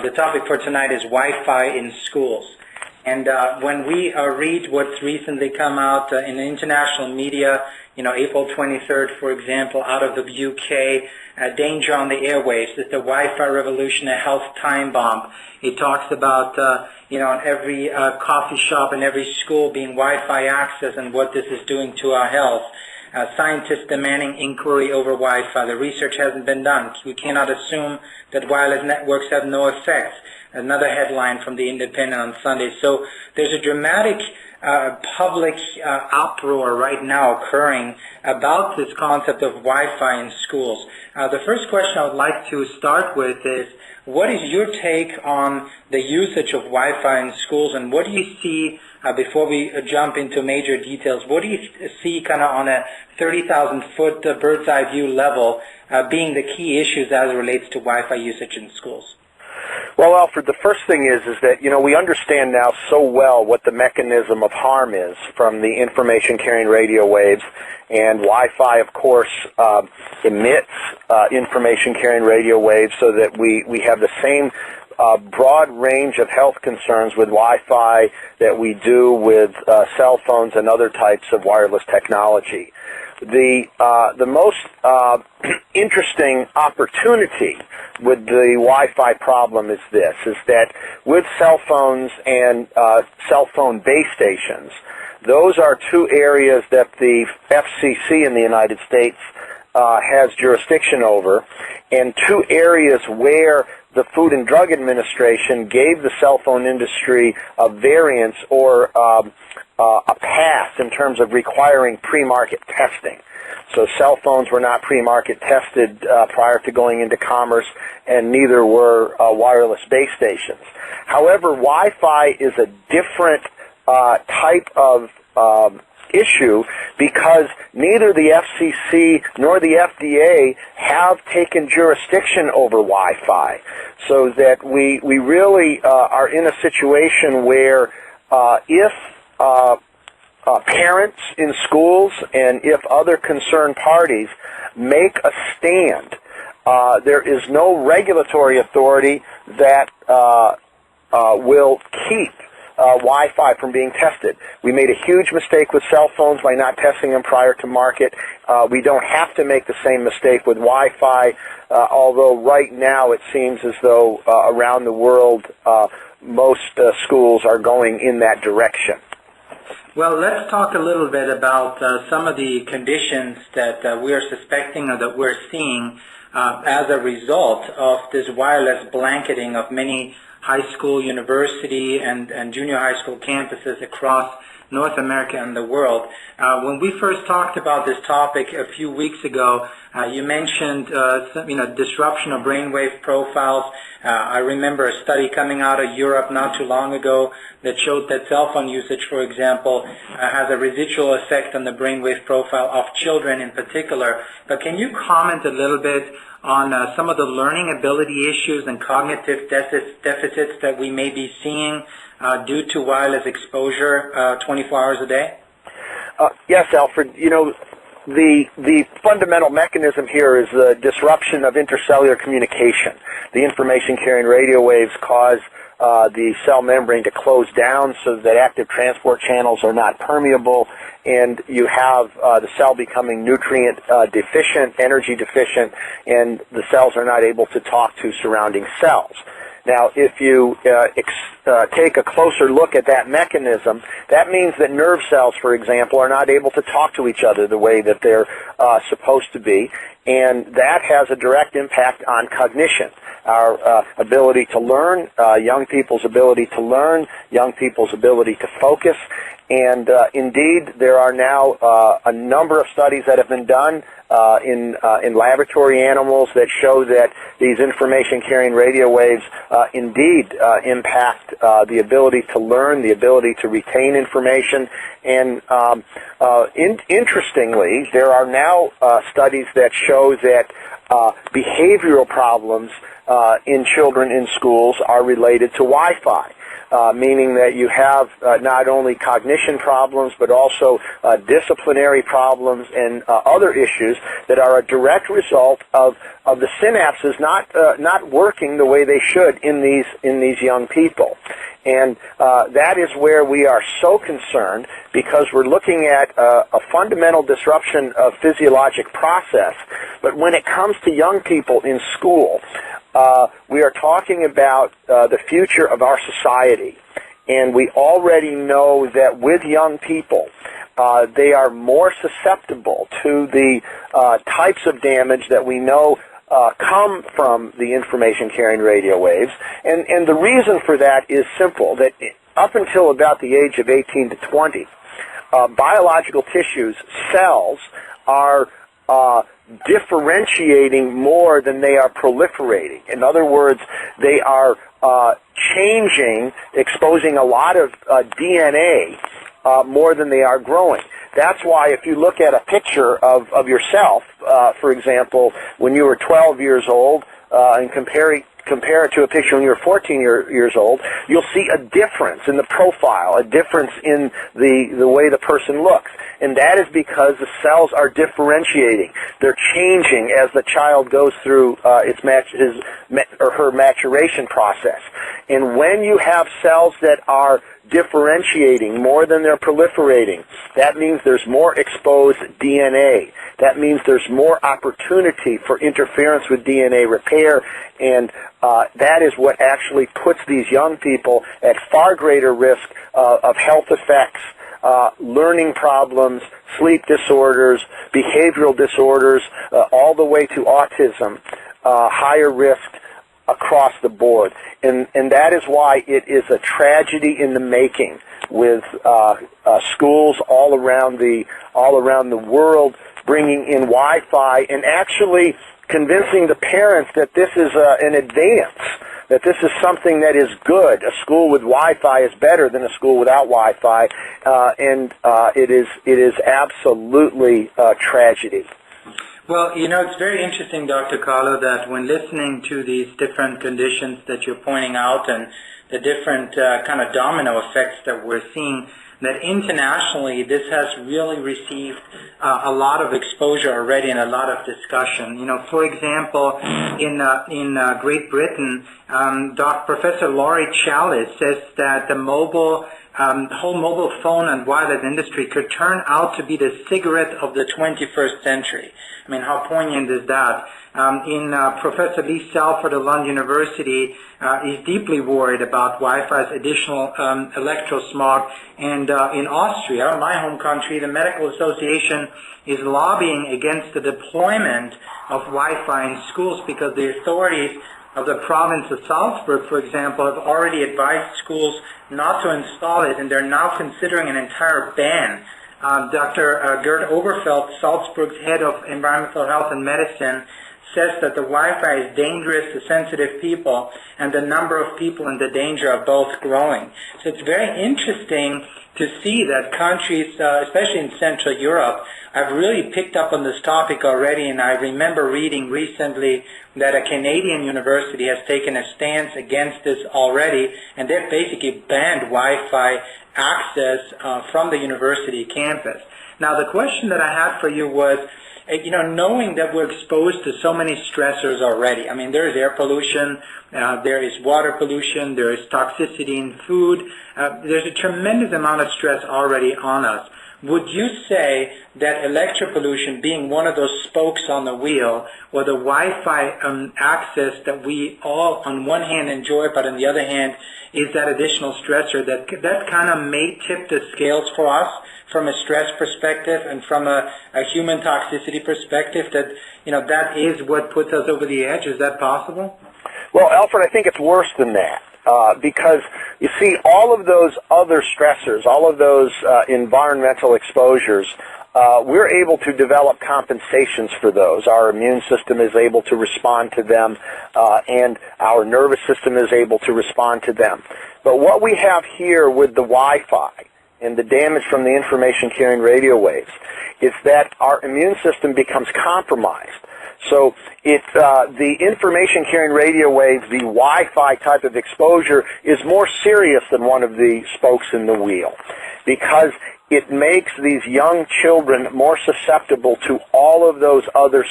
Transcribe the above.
The topic for tonight is Wi-Fi in schools. And when we read what's recently come out in the international media, April 23rd, for example, out of the UK, danger on the airwaves, is the Wi-Fi revolution a health time bomb? It talks about, in every coffee shop and every school being Wi-Fi access and what this is doing to our health. Scientists demanding inquiry over Wi-Fi. The research hasn't been done. We cannot assume that wireless networks have no effects. Another headline from The Independent on Sunday. So there's a dramatic public uproar right now occurring about this concept of Wi-Fi in schools. The first question I would like to start with is, what is your take on the usage of Wi-Fi in schools, and what do you see, before we jump into major details, what do you see kind of on a 30,000-foot bird's eye view level being the key issues as it relates to Wi-Fi usage in schools? Well, Alfred, the first thing is that, we understand now so well what the mechanism of harm is from the information-carrying radio waves, and Wi-Fi, of course, emits information-carrying radio waves, so that we have the same broad range of health concerns with Wi-Fi that we do with cell phones and other types of wireless technology. The most interesting opportunity with the Wi-Fi problem is that with cell phones and cell phone base stations, those are two areas that the FCC in the United States has jurisdiction over, and two areas where the Food and Drug Administration gave the cell phone industry a variance or a pass in terms of requiring pre-market testing. So cell phones were not pre-market tested prior to going into commerce, and neither were wireless base stations. However, Wi-Fi is a different type of issue, because neither the FCC nor the FDA have taken jurisdiction over Wi-Fi, so that we really are in a situation where if parents in schools and if other concerned parties make a stand, there is no regulatory authority that will keep Wi-Fi from being tested. We made a huge mistake with cell phones by not testing them prior to market. We don't have to make the same mistake with Wi-Fi, although right now it seems as though around the world most schools are going in that direction. Well, let's talk a little bit about some of the conditions that we are suspecting or that we're seeing as a result of this wireless blanketing of many high school, university, and junior high school campuses across North America and the world. When we first talked about this topic a few weeks ago, you mentioned disruption of brainwave profiles. I remember a study coming out of Europe not too long ago that showed that cell phone usage, for example, has a residual effect on the brainwave profile of children in particular. But can you comment a little bit on some of the learning ability issues and cognitive deficits that we may be seeing due to wireless exposure 24 hours a day? Yes, Alfred. The fundamental mechanism here is the disruption of intercellular communication. The information-carrying radio waves cause the cell membrane to close down so that active transport channels are not permeable, and you have the cell becoming nutrient deficient, energy deficient, and the cells are not able to talk to surrounding cells. Now, if you take a closer look at that mechanism, that means that nerve cells, for example, are not able to talk to each other the way that they're supposed to be, and that has a direct impact on cognition, our ability to learn, young people's ability to learn, young people's ability to focus. And indeed, there are now a number of studies that have been done in laboratory animals that show that these information-carrying radio waves indeed impact the ability to learn, the ability to retain information. And interestingly, there are now studies that show that behavioral problems in children in schools are related to Wi-Fi. Meaning that you have not only cognition problems, but also disciplinary problems and other issues that are a direct result of the synapses not working the way they should in these young people. And that is where we are so concerned, because we're looking at a fundamental disruption of physiologic process. But when it comes to young people in school, we are talking about the future of our society, and we already know that with young people, they are more susceptible to the types of damage that we know come from the information-carrying radio waves. And the reason for that is simple, that up until about the age of 18 to 20, biological tissues, cells, are differentiating more than they are proliferating. In other words, they are changing, exposing a lot of DNA more than they are growing. That's why if you look at a picture of yourself, for example, when you were 12 years old, and compare it to a picture when you're 14 years old, you'll see a difference in the profile, a difference in the way the person looks. And that is because the cells are differentiating. They're changing as the child goes through his or her maturation process. And when you have cells that are differentiating more than they're proliferating, that means there's more exposed DNA. That means there's more opportunity for interference with DNA repair, and that is what actually puts these young people at far greater risk of health effects, learning problems, sleep disorders, behavioral disorders, all the way to autism, higher risk across the board. And that is why it is a tragedy in the making, with schools all around the world bringing in Wi-Fi and actually convincing the parents that this is an advance, that this is something that is good. A school with Wi-Fi is better than a school without Wi-Fi, and it is absolutely a tragedy. Well, it's very interesting, Dr. Carlo, that when listening to these different conditions that you're pointing out and the different kind of domino effects that we're seeing, that internationally this has really received a lot of exposure already and a lot of discussion. For example, in Great Britain, Professor Laurie Chalice says that the whole mobile phone and wireless industry could turn out to be the cigarette of the 21st century. I mean, how poignant is that? Professor Lee Salford of London University is deeply worried about Wi-Fi's additional electrosmog. And in Austria, my home country, the Medical Association is lobbying against the deployment of Wi-Fi in schools because the authorities of the province of Salzburg, for example, have already advised schools not to install it, and they're now considering an entire ban. Dr. Gerd Oberfeld, Salzburg's head of environmental health and medicine, says that the Wi-Fi is dangerous to sensitive people, and the number of people in the danger are both growing. So it's very interesting to see that countries, especially in Central Europe, have really picked up on this topic already, and I remember reading recently that a Canadian university has taken a stance against this already, and they've basically banned Wi-Fi access from the university campus. Now, the question that I had for you was, knowing that we're exposed to so many stressors already, I mean, there is air pollution, there is water pollution, there is toxicity in food, there's a tremendous amount of stress already on us. Would you say that electropollution, being one of those spokes on the wheel, or the Wi-Fi access that we all on one hand enjoy, but on the other hand is that additional stressor, that kind of may tip the scales for us from a stress perspective and from a human toxicity perspective, that is what puts us over the edge? Is that possible? Well, Alfred, I think it's worse than that. Because, you see, all of those other stressors, all of those environmental exposures, we're able to develop compensations for those. Our immune system is able to respond to them, and our nervous system is able to respond to them. But what we have here with the Wi-Fi and the damage from the information-carrying radio waves is that our immune system becomes compromised. So the information carrying radio waves, the Wi-Fi type of exposure, is more serious than one of the spokes in the wheel, because it makes these young children more susceptible to all of those other